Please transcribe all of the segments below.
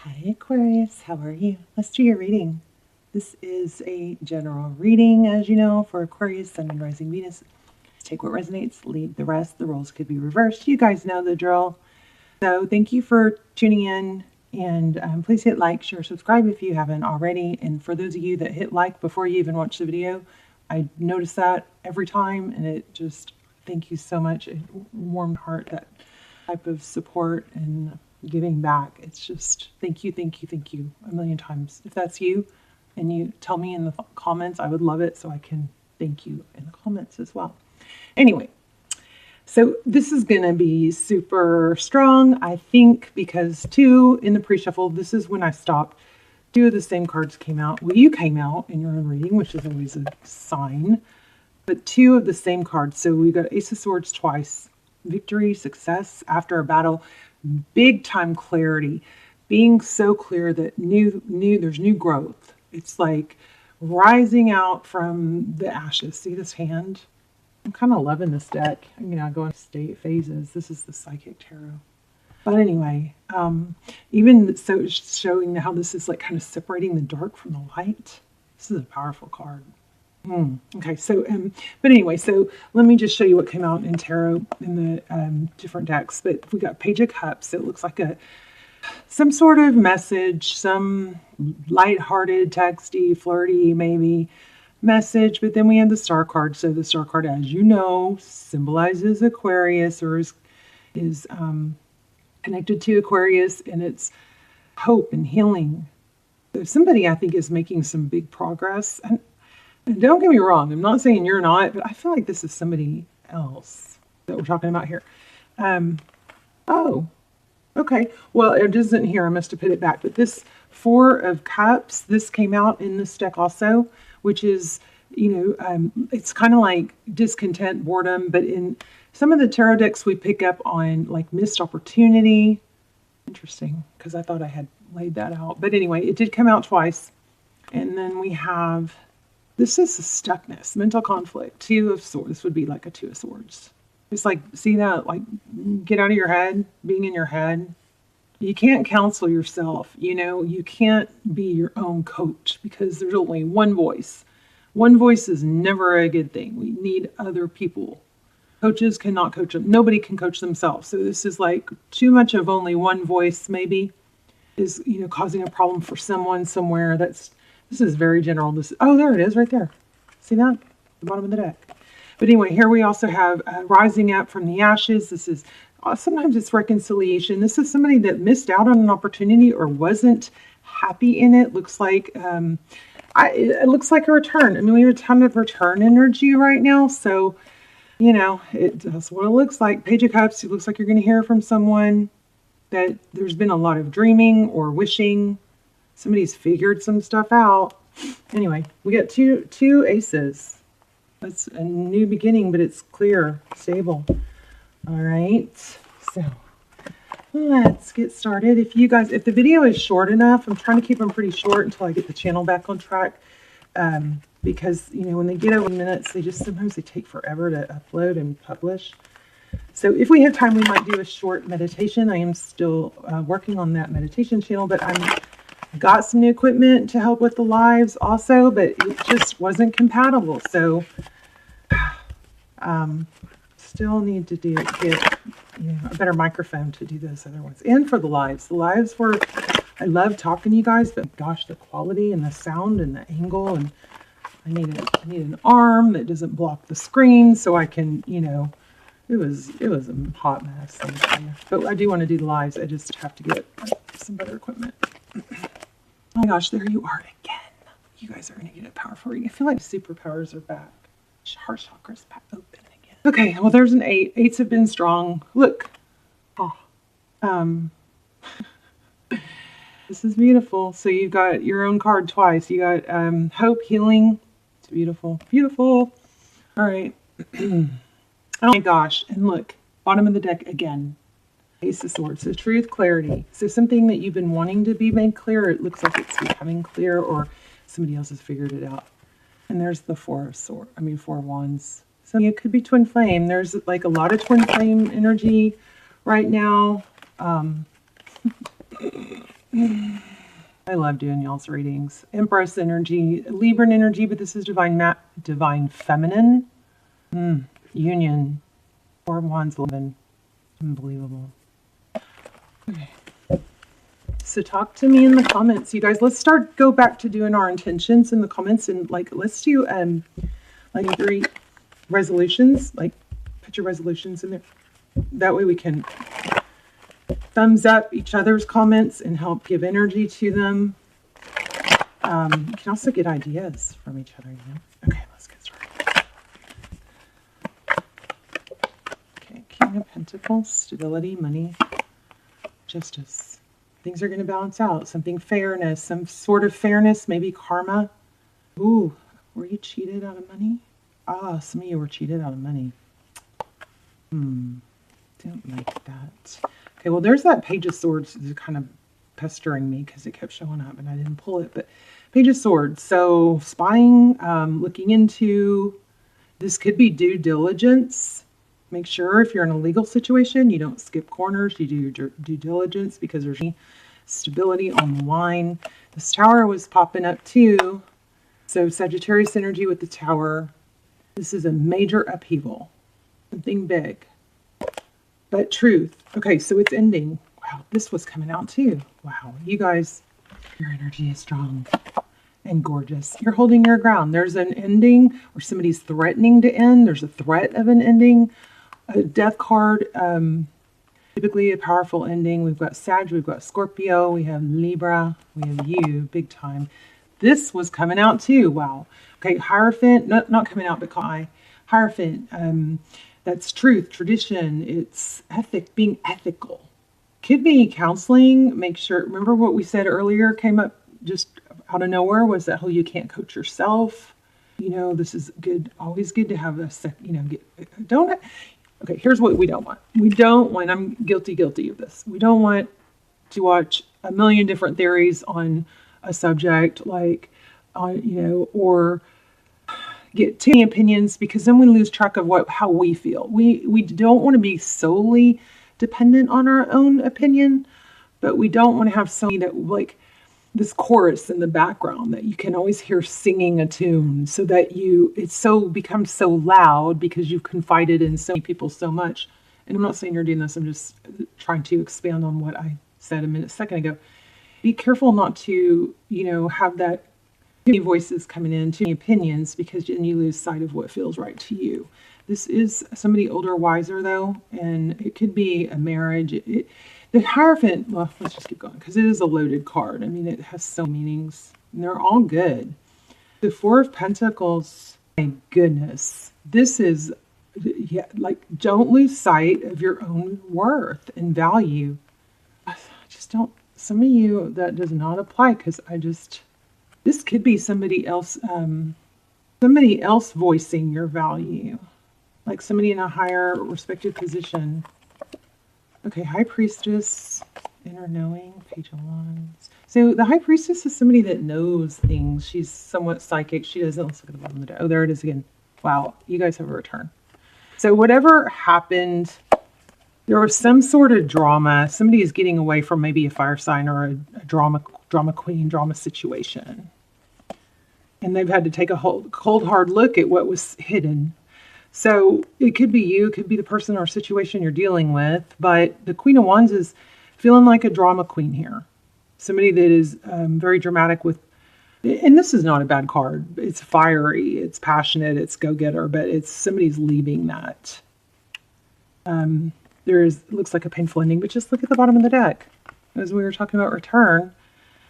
Hi Aquarius, how are you? Let's do your reading. This is a general reading, as you know, for Aquarius, Sun and Rising Venus. Take what resonates, leave the rest. The roles could be reversed. You guys know the drill. So thank you for tuning in, and please hit like, share, subscribe if you haven't already. And for those of you that hit like before you even watch the video, I notice that every time, and it just, thank you so much. It warmed heart, that type of support and giving back. It's just thank you a million times. If that's you and you tell me in the comments, I would love it, so I can thank you in the comments as well. Anyway, so this is going to be super strong, I think, because two in the pre-shuffle, this is when I stopped. Two of the same cards came out. Well, you came out in your own reading, which is always a sign, but two of the same cards. So we got Ace of Swords twice, victory, success after a battle, big time clarity, being so clear that there's new growth. It's like rising out from the ashes. See this hand? I'm kind of loving this deck. I go in state phases. This is the Psychic Tarot. But anyway, even so, showing how this is like kind of separating the dark from the light. This is a powerful card. Okay, so, but anyway, so let me just show you what came out in tarot in the different decks. But we got Page of Cups. It looks like some sort of message, some lighthearted, texty, flirty, maybe message. But then we have the Star card. So the Star card, as you know, symbolizes Aquarius, or is connected to Aquarius, and it's hope and healing. So somebody, I think, is making some big progress. And don't get me wrong, I'm not saying you're not, but I feel like this is somebody else that we're talking about here. Oh, okay. Well, it isn't here. I must have put it back. But this Four of Cups, this came out in this deck also, which is, it's kind of like discontent, boredom. But in some of the tarot decks, we pick up on like missed opportunity. Interesting, because I thought I had laid that out. But anyway, it did come out twice. And then we have... this is a stuckness, mental conflict. Two of Swords. This would be like a Two of Swords. It's like, see that? Like, get out of your head, being in your head. You can't counsel yourself. You can't be your own coach because there's only one voice. One voice is never a good thing. We need other people. Coaches cannot coach them. Nobody can coach themselves. So this is like too much of only one voice, maybe, is, causing a problem for someone somewhere. This is very general. Oh, there it is right there. See that? The bottom of the deck. But anyway, here we also have rising up from the ashes. This is, sometimes it's reconciliation. This is somebody that missed out on an opportunity or wasn't happy in it. Looks like, it looks like a return. We have a ton of return energy right now. So, that's what it looks like. Page of Cups, it looks like you're going to hear from someone that there's been a lot of dreaming or wishing. Somebody's figured some stuff out. Anyway, we got two aces. That's a new beginning, but it's clear, stable. All right, so let's get started. If the video is short enough, I'm trying to keep them pretty short until I get the channel back on track. Because, when they get over minutes, sometimes they take forever to upload and publish. So if we have time, we might do a short meditation. I am still working on that meditation channel, but I got some new equipment to help with the lives also, but it just wasn't compatible. So still need to get a better microphone to do those other ones. And for the lives. The lives were, I love talking to you guys, but gosh, the quality and the sound and the angle, and I need an arm that doesn't block the screen so I can, it was a hot mess. But I do want to do the lives. I just have to get some better equipment. Oh my gosh, there you are again. You guys are going to get a powerful reading. I feel like superpowers are back. Heart chakra's back open again. Okay, well, there's an 8. 8s have been strong. Look. Oh. This is beautiful. So you've got your own card twice. You got hope, healing. It's beautiful. Beautiful. All right. Oh my gosh. And look, bottom of the deck again. Ace of Swords. So truth, clarity. So something that you've been wanting to be made clear, it looks like it's becoming clear, or somebody else has figured it out. And there's the Four of Wands. So it could be twin flame. There's like a lot of twin flame energy right now. I love doing y'all's readings. Empress energy, Libran energy, but this is divine feminine. Union. Four of Wands, 11. Unbelievable. Okay. So talk to me in the comments, you guys. Let's go back to doing our intentions in the comments, and like let's do like 3 resolutions. Like put your resolutions in there. That way we can thumbs up each other's comments and help give energy to them. You can also get ideas from each other, you know? Okay, let's get started. Okay, King of Pentacles, stability, money, justice. Things are going to balance out. Something fairness, some sort of fairness, maybe karma. Ooh, were you cheated out of money? Ah, some of you were cheated out of money. Don't like that. Okay, well, there's that Page of Swords is kind of pestering me because it kept showing up and I didn't pull it. But Page of Swords, so spying, looking into, this could be due diligence. Make sure if you're in a legal situation, you don't skip corners. You do your due diligence because there's stability on the line. This tower was popping up too. So Sagittarius energy with the tower. This is a major upheaval. Something big. But truth. Okay, so it's ending. Wow, this was coming out too. Wow, you guys, your energy is strong and gorgeous. You're holding your ground. There's an ending or somebody's threatening to end. There's a threat of an ending. A death card, typically a powerful ending. We've got Sag, we've got Scorpio, we have Libra, we have you, big time. This was coming out too. Wow. Okay, Hierophant, not coming out, but Kai. Hierophant, that's truth, tradition, it's being ethical. Could be counseling. Make sure, remember what we said earlier came up just out of nowhere was that whole you can't coach yourself. You know, this is good, always good to have okay, here's what we don't want. We don't want, I'm guilty of this. We don't want to watch a million different theories on a subject, like, or get too many opinions, because then we lose track of how we feel. We don't want to be solely dependent on our own opinion, but we don't want to have so many that, like, this chorus in the background that you can always hear singing a tune, so that it becomes so loud because you've confided in so many people so much. And I'm not saying you're doing this, I'm just trying to expand on what I said a second ago. Be careful not to, have that too many voices coming in, too many opinions, because then you lose sight of what feels right to you. This is somebody older, wiser though, and it could be a marriage. The Hierophant, well, let's just keep going because it is a loaded card. I mean, it has so many meanings and they're all good. The Four of Pentacles, my goodness, this is, don't lose sight of your own worth and value. I just don't, some of you that does not apply, because this could be somebody else voicing your value, like somebody in a higher respected position. Okay, High Priestess, inner knowing, Page of Wands. So the High Priestess is somebody that knows things. She's somewhat psychic. She doesn't, let's look at the bottom of the deck. Oh, there it is again. Wow, you guys have a return. So whatever happened, there was some sort of drama. Somebody is getting away from maybe a fire sign or a drama queen, drama situation. And they've had to take a cold, hard look at what was hidden. So it could be you, it could be the person or situation you're dealing with, but the Queen of Wands is feeling like a drama queen here. Somebody that is very dramatic with, and this is not a bad card. It's fiery, it's passionate, it's go-getter, but it's somebody's leaving that. Looks like a painful ending, but just look at the bottom of the deck. As we were talking about return,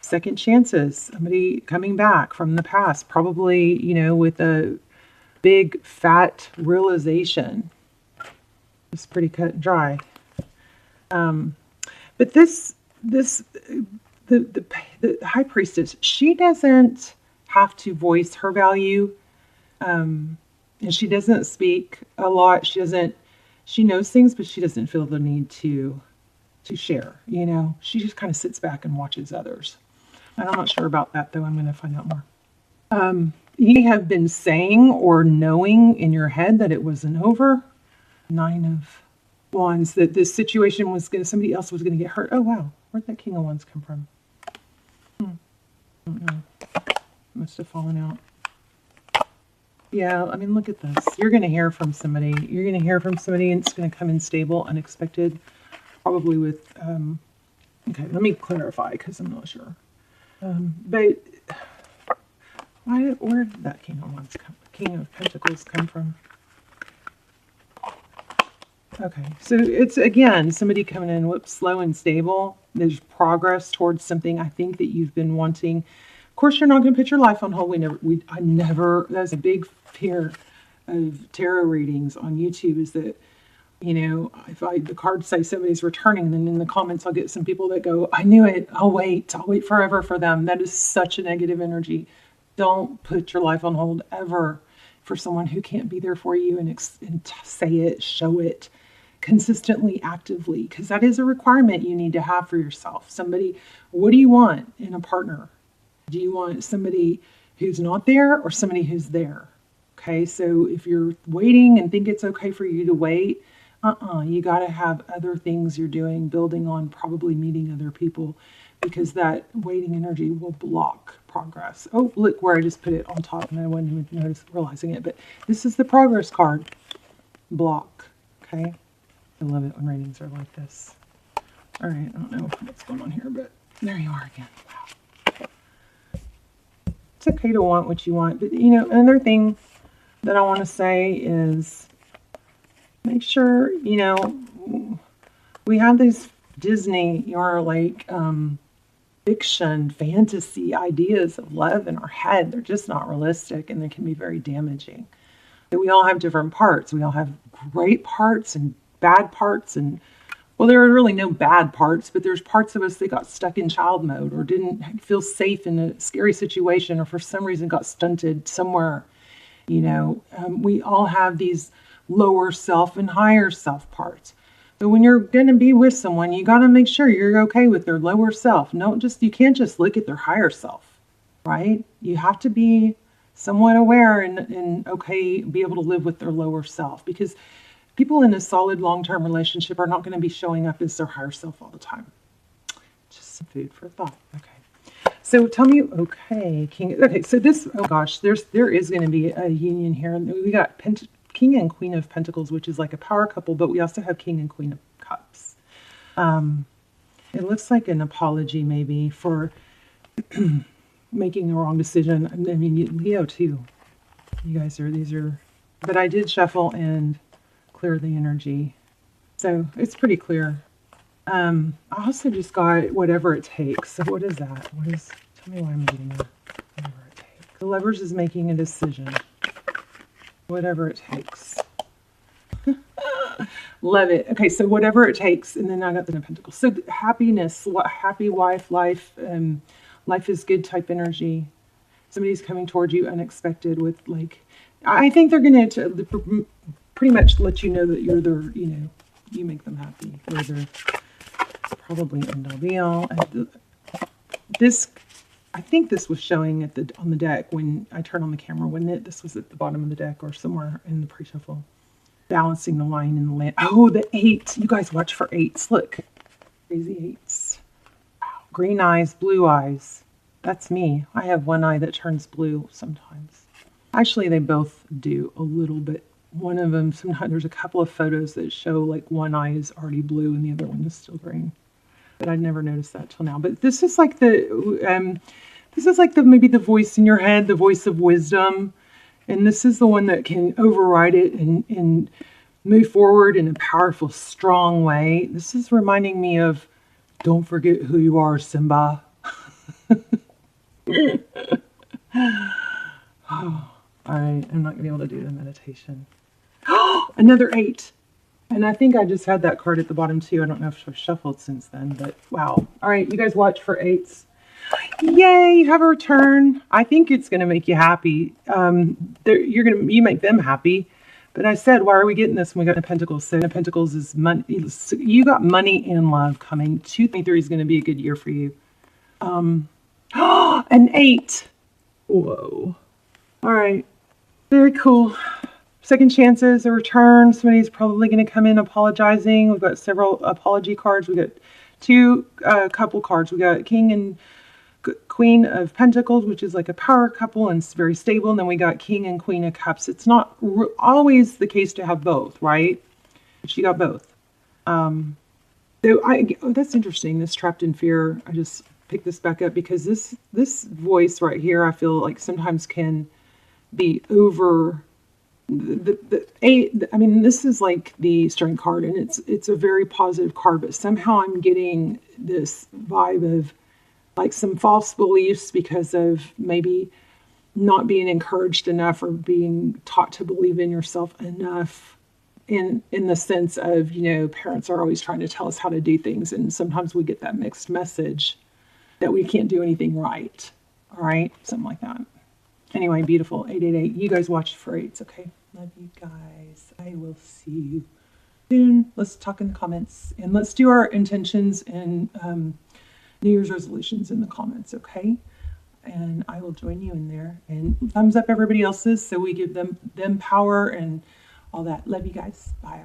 second chances, somebody coming back from the past, probably, with a big fat realization. It's pretty cut and dry. But the High Priestess, she doesn't have to voice her value, and she doesn't speak a lot. She knows things, but she doesn't feel the need to share. She just kind of sits back and watches others. And I'm not sure about that, though. I'm going to find out more. You have been saying or knowing in your head that it wasn't over. 9 of Wands, that this situation was somebody else was going to get hurt. Oh, wow. Where'd that King of Wands come from? Must have fallen out. Yeah, I mean, look at this. You're going to hear from somebody. You're going to hear from somebody, and it's going to come in stable, unexpected, probably with, okay, let me clarify because I'm not sure. But where did that King of Pentacles come from? Okay, so it's, again, somebody coming in, slow and stable. There's progress towards something I think that you've been wanting. Of course, you're not going to put your life on hold. I never, that's a big fear of tarot readings on YouTube, is that, you know, if the cards say somebody's returning, then in the comments I'll get some people that go, I knew it, I'll wait forever for them. That is such a negative energy. Don't put your life on hold ever for someone who can't be there for you and say it, show it consistently, actively, because that is a requirement you need to have for yourself. Somebody, what do you want in a partner? Do you want somebody who's not there or somebody who's there? Okay, so if you're waiting and think it's okay for you to wait, you got to have other things you're doing, building on, probably meeting other people, because that waiting energy will block progress. Oh, look where I just put it on top and I wasn't even realizing it, but this is the progress card. Block, okay? I love it when readings are like this. All right, I don't know what's going on here, but there you are again. Wow. It's okay to want what you want, but you know, another thing that I want to say is make sure, you know, we have these Disney or like fiction, fantasy ideas of love in our head. They're just not realistic, and they can be very damaging. But we all have different parts. We all have great parts and bad parts, and well, there are really no bad parts, but there's parts of us that got stuck in child mode or didn't feel safe in a scary situation, or for some reason got stunted somewhere. You know, we all have these lower self and higher self parts. So when you're going to be with someone, you got to make sure you're okay with their lower self. You can't just look at their higher self, right? You have to be somewhat aware and okay, be able to live with their lower self, because people in a solid long-term relationship are not going to be showing up as their higher self all the time. Just some food for thought. Okay. So tell me, okay, King. Okay, so this, oh gosh, there is going to be a union here. We got King and Queen of Pentacles, which is like a power couple, but we also have King and Queen of Cups. It looks like an apology maybe for making the wrong decision. I mean, Leo too. You guys are, but I did shuffle and clear the energy, so it's pretty clear. I also just got whatever it takes. So what is that? Tell me why I'm getting that. Whatever it takes. The Lovers is making a decision. Whatever it takes. Love it. Okay, so whatever it takes, and then I got the Ten of Pentacles. So happiness, happy wife, life, life is good type energy. Somebody's coming towards you unexpected with like, I think they're going to pretty much let you know that you're their, you know, you make them happy. You're their probably end all be all. This, I think this was showing on the deck when I turned on the camera, wasn't it? This was at the bottom of the deck or somewhere in the pre-shuffle. Balancing the line in the land. Oh, the 8. You guys watch for 8s. Look. Crazy 8s. Wow. Green eyes, blue eyes. That's me. I have one eye that turns blue sometimes. Actually, they both do a little bit. One of them, sometimes there's a couple of photos that show like one eye is already blue and the other one is still green. But I'd never noticed that till now. But this is like maybe the voice in your head, the voice of wisdom. And this is the one that can override it and move forward in a powerful, strong way. This is reminding me of, don't forget who you are, Simba. Oh, all right, I'm not going to be able to do the meditation. Another 8. And I think I just had that card at the bottom too. I don't know if I've shuffled since then, but wow. All right, you guys watch for 8s. Yay, you have a return. I think it's going to make you happy. You make them happy. But I said, why are we getting this when we got the Pentacles? So the Pentacles is money. You got money and love coming. 2023 is going to be a good year for you. An 8. Whoa. All right. Very cool. Second chances, a return. Somebody's probably going to come in apologizing. We've got several apology cards. We got 2 couple cards. We got King and Queen of Pentacles, which is like a power couple and it's very stable. And then we got King and Queen of Cups. It's not always the case to have both, right? But she got both. Oh, that's interesting. This trapped in fear. I just picked this back up because this voice right here, I feel like sometimes can be over I mean, this is like the Strength card, and it's a very positive card, but somehow I'm getting this vibe of like some false beliefs because of maybe not being encouraged enough or being taught to believe in yourself enough in the sense of, you know, parents are always trying to tell us how to do things, and sometimes we get that mixed message that we can't do anything right. All right, something like that. Anyway, beautiful. 888. You guys watch for 8s, okay? Love you guys. I will see you soon. Let's talk in the comments, and let's do our intentions and New Year's resolutions in the comments, okay? And I will join you in there. And thumbs up everybody else's so we give them power and all that. Love you guys. Bye.